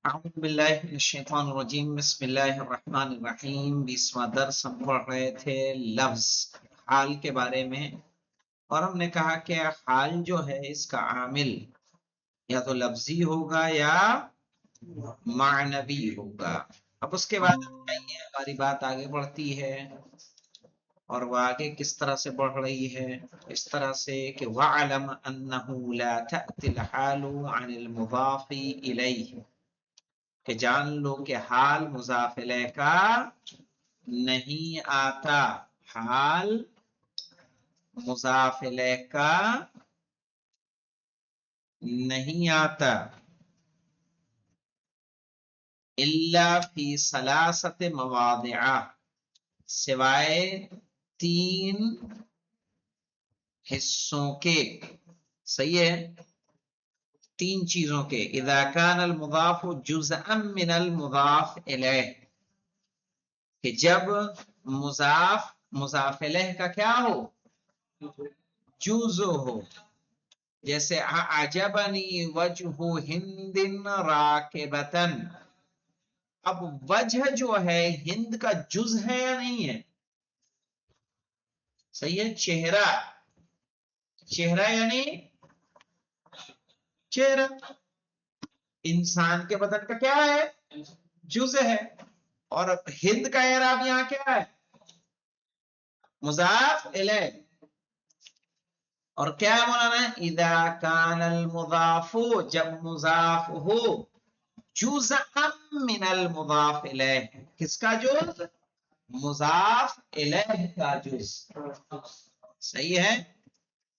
اعوذ باللہ من الشیطان الرجیم بسم اللہ الرحمن الرحیم 20واں درس ہم پڑھ رہے تھے لفظ حال کے بارے میں، اور ہم نے کہا کہ حال جو ہے اس کا عامل یا تو لفظی ہوگا یا معنوی ہوگا۔ اب اس کے بعد ہماری بات آگے بڑھتی ہے، اور وہ آگے کس طرح سے بڑھ رہی ہے؟ اس طرح سے کہ وَعْلَمْ أَنَّهُ لَا تَأْتِي الْحَالُ عَنِ الْمُضَافِ إِلَيْهِ، کہ جان لو کہ حال مضاف الیہ کا نہیں آتا، حال مضاف الیہ کا نہیں آتا، الا فی ثلاثت مواضع، سوائے 3 حصوں کے، صحیح ہے، 3 چیزوں کے۔ اذا کان المضاف جزءا من المضاف الیہ، کہ جب مضاف الیہ کا کیا ہو؟ جزء ہو، جیسے عجبنی وجہ ہند راکبتن، اب وجہ جو ہے ہند کا جزء ہے یا نہیں ہے؟ صحیح ہے، چہرہ، چہرہ یعنی چہرہ انسان کے بدن کا کیا ہے؟ جزء ہے، اور ہند کا اعراب یہاں کیا ہے؟ مضاف الیہ، اور کیا ہے مولانا؟ اذا کان المضاف، جب مضاف ہو جزءا من المضاف الیہ، کس کا جز؟ مضاف الیہ کا جز، صحیح ہے،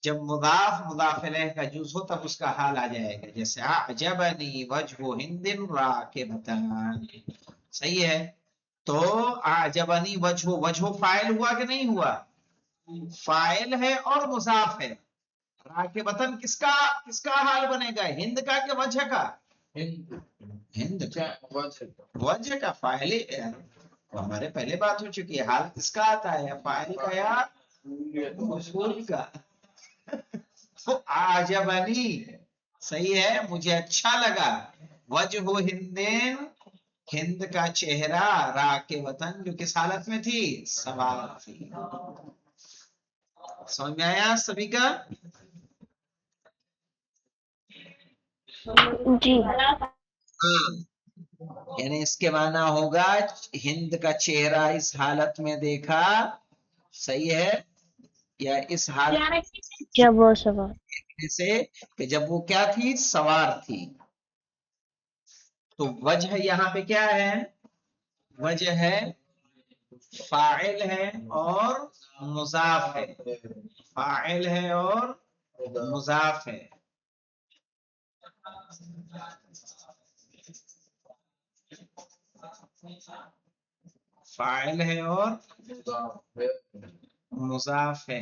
جب مضاف الیہ کا جز ہو تب اس کا حال آ جائے گا، جیسے اعجبنی وجہ ہند راکبتن، صحیح ہے۔ تو اعجبنی وجہ فاعل ہوا کہ نہیں ہوا؟ فاعل ہے اور مضاف ہے۔ راکبتن کس کا حال بنے گا؟ ہند کا کہ وجہ کا؟ ہند کا، وجہ کا، فاعل ہمارے پہلے بات ہو چکی ہے، حال کس کا آتا ہے؟ فاعل کا یا مفعول کا؟ اعجبنی، صحیح ہے، مجھے اچھا لگا، وجہ ہند، ہند کا چہرہ، راکبتن جو کس حالت میں تھی؟ سوار تھی۔ سمجھ میں آیا سبھی کا؟ جی یعنی اس کے معنی ہوگا ہند کا چہرہ اس حالت میں دیکھا، صحیح ہے، یا اس حالت جب وہ سوال سے کہ جب وہ کیا تھی؟ سوار تھی۔ تو وجہ یہاں پہ کیا ہے؟ وجہ ہے، فاعل ہے اور مضاف ہے، فاعل ہے اور مضاف ہے۔ فاعل ہے اور مضاف ہے،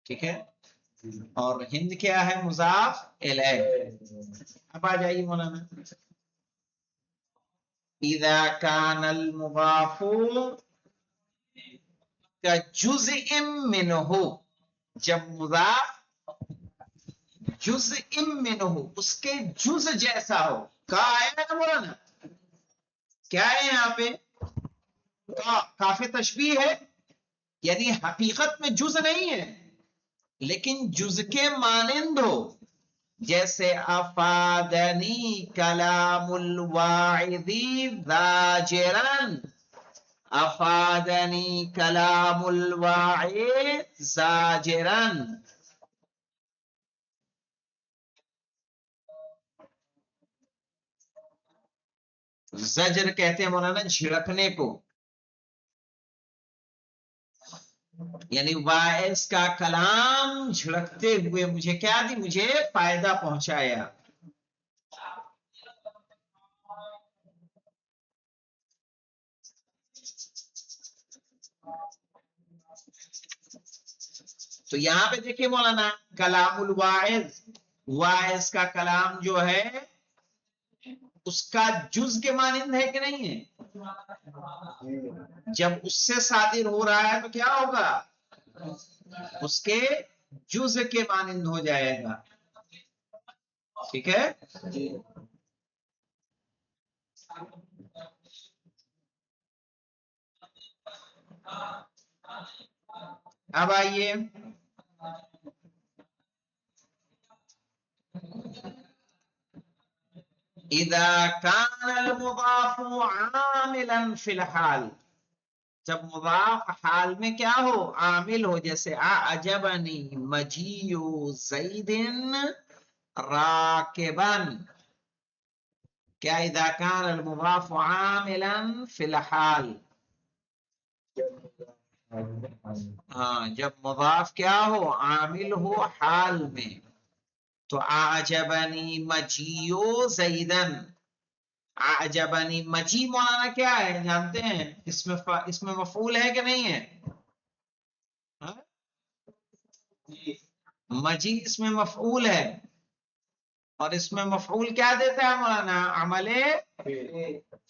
ٹھیک ہے، اور ہند کیا ہے؟ مضاف الیہ۔ اب آ جائیے مولانا، اذا کان المضاف کجزء منہ، جب مضاف جزء منہ اس کے جز جیسا ہو، کا آیا نا مولانا؟ کیا ہے یہاں پہ؟ کاف تشبیہ ہے، یعنی حقیقت میں جز نہیں ہے لیکن جز کے مانند ہو، جیسے افادنی کلام الواعظ زاجرا، افادنی کلام الواعظ زاجرا، زجر کہتے ہیں مولانا جھڑکنے کو، یعنی واعظ کا کلام جھڑکتے ہوئے مجھے کیا دی؟ مجھے فائدہ پہنچایا۔ تو یہاں پہ دیکھیے مولانا، کلام الواعظ، واعظ کا کلام جو ہے اس کا جز کے مانند ہے کہ نہیں ہے؟ جب اس سے صادر ہو رہا ہے تو کیا ہوگا؟ اس کے جز کے مانند ہو جائے گا۔ ٹھیک ہے. اب آئیے اذا كان المضاف عاملا فی الحال، جب مضاف حال میں کیا ہو، عامل ہو. جیسے اعجبنی مجیء زید راکبا، کیا اذا كان المضاف عاملا فی الحال، ہاں جب مضاف کیا ہو، عامل ہو حال میں. تو اعجبنی مجیء زیدن، اعجبنی مجیء مولانا کیا ہے جانتے ہیں، اس میں مفعول ہے کہ نہیں ہے؟ مجیء اس میں مفعول ہے، اور اس میں مفعول کیا دیتا ہے مولانا، عمل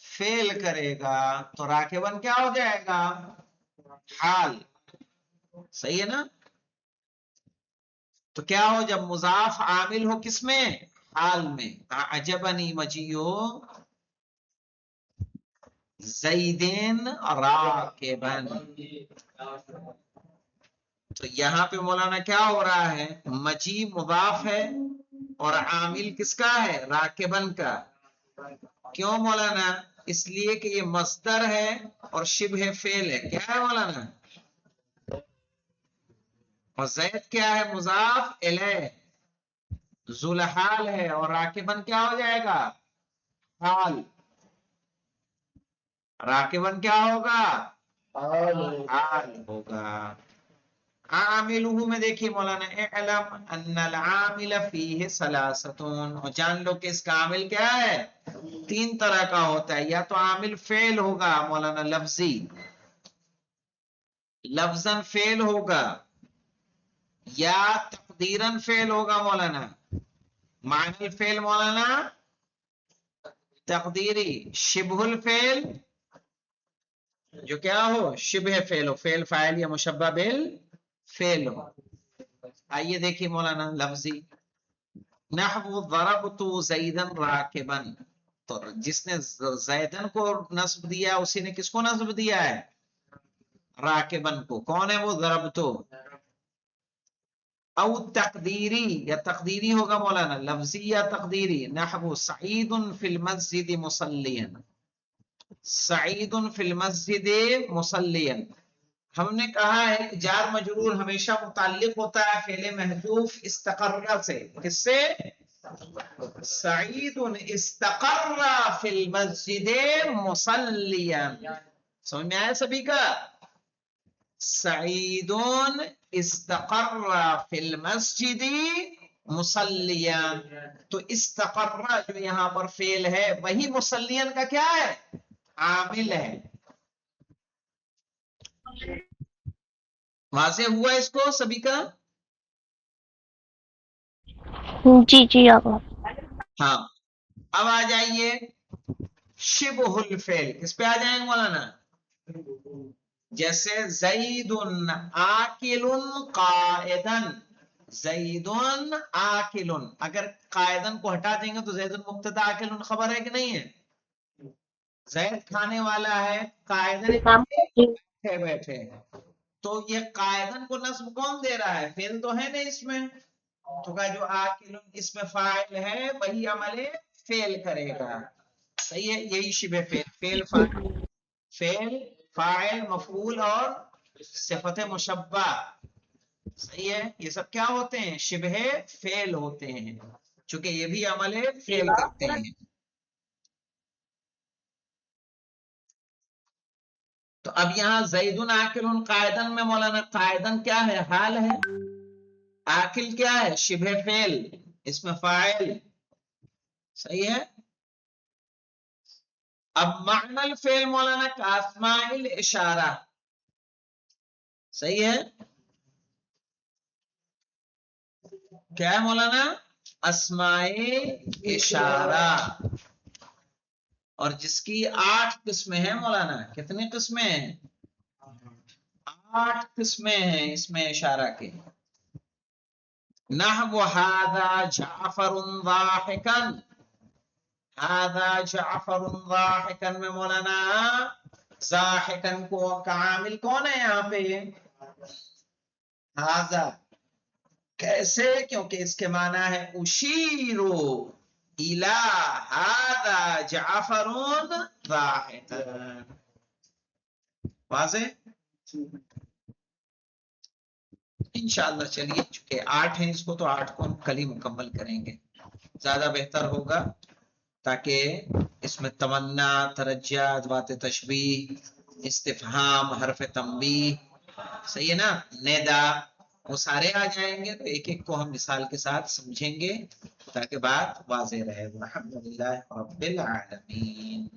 فعل کرے گا. تو راکبن کیا ہو جائے گا، حال. صحیح ہے نا؟ تو کیا ہو جب مضاف عامل ہو کس میں، حال میں. اعجبنی مجیء زیدین راکبن. تو یہاں پہ مولانا کیا ہو رہا ہے، مجیء مضاف ہے اور عامل کس کا ہے، راکبن کا. کیوں مولانا، اس لیے کہ یہ مصدر ہے اور شبہ فعل ہے. کیا ہے مولانا، اور زید کیا ہے، مضاف الیہ، ذوالحال ہے، اور راکبن کیا ہو جائے گا، حال. راکبن کیا ہوگا، حال ہوگا. عاملہ میں دیکھیے مولانا، اعلم ان العامل فیہ ثلاثتون، اور جان لو کہ اس کا عامل کیا ہے، تین طرح کا ہوتا ہے. یا تو عامل فعل ہوگا مولانا، لفظی، لفظاً فعل ہوگا، یا تقدیراً فعل ہوگا مولانا. معنی الفعل مولانا تقدیری، شبہ الفعل جو کیا ہو، شبہ فعل ہو، فعل فاعل یا مشبہ بالفعل ہو. آئیے دیکھیے مولانا لفظی، نحو ضربت زیدن راکبا، تو جس نے زیدن کو نصب دیا اسی نے کس کو نصب دیا ہے، راکبن کو. کون ہے وہ، ضربتو. او تقدیری، یا تقدیری ہوگا مولانا، لفظی یا تقدیری، نحو سعید فی المسجد مصلیا، سعید فی المسجد مصلیا. ہم نے کہا ہے کہ جار مجرور ہمیشہ متعلق ہوتا ہے فعل محذوف استقر سے. کس سے، سعید استقر فی المسجد مصلیا. سمجھ میں آیا سبھی کا، سعید استقر فی المسجد مصلیا. تو استقر جو یہاں پر فعل ہے وہی مصلین کا کیا ہے، عامل ہے. واضح ہوا اس کو سبھی کا، جی جی آقا. ہاں. اب آ جائیے شبہ الفعل، کس پہ آ جائیں گے مولانا، جیسے زید آکل قائدن، زید آکل، اگر قائدن کو ہٹا دیں گے تو زید مبتدا آکل خبر ہے کہ نہیں ہے، زید کھانے والا ہے، قائدن بیٹھے بیٹھے. تو یہ قائدن کو نصب کون دے رہا ہے، فعل تو ہے نہیں اس میں، تو کہا جو آکل اس میں فاعل ہے وہی عمل فعل کرے گا. صحیح ہے، یہی شبہ فعل، فعل فاعل، فعل فاعل مفعول اور صفت مشبہ. صحیح ہے، یہ سب کیا ہوتے ہیں، شبہ فعل ہوتے ہیں، چونکہ یہ بھی عمل فعل کرتے ہیں. تو اب یہاں زیدن آکل قائدن میں مولانا قائدن کیا ہے، حال ہے، آکل کیا ہے، شبہ فعل، اس میں فاعل. صحیح ہے. اب معنی الفعل مولانا کا اسماء الاشارہ. صحیح ہے، کیا ہے مولانا، اسماء اشارہ. اور جس کی 8 قسمیں ہیں مولانا، کتنی قسمیں ہیں، 8 قسمیں ہیں اس میں اشارہ کے. نحو هذا جعفر ضاحكا، هذا جعفر ضاحكا میں مولانا ضاحكا کو کا عامل کون ہے یہاں پہ؟ هذا. کیسے؟ کیونکہ اس کے معنی ہے اشیرو الى هذا جعفر ضاحكا. واضح؟ انشاءاللہ. چلیے چونکہ 8 ہیں اس کو تو 8 کو ہم کل ہی مکمل کریں گے، زیادہ بہتر ہوگا، تاکہ اس میں تمنا، ترجیہ، ادوات تشبیہ، استفہام، حرف تنبیہ، صحیح ہے نا، ندا، وہ سارے آ جائیں گے تو ایک ایک کو ہم مثال کے ساتھ سمجھیں گے تاکہ بات واضح رہے. الحمدللہ رب العالمین.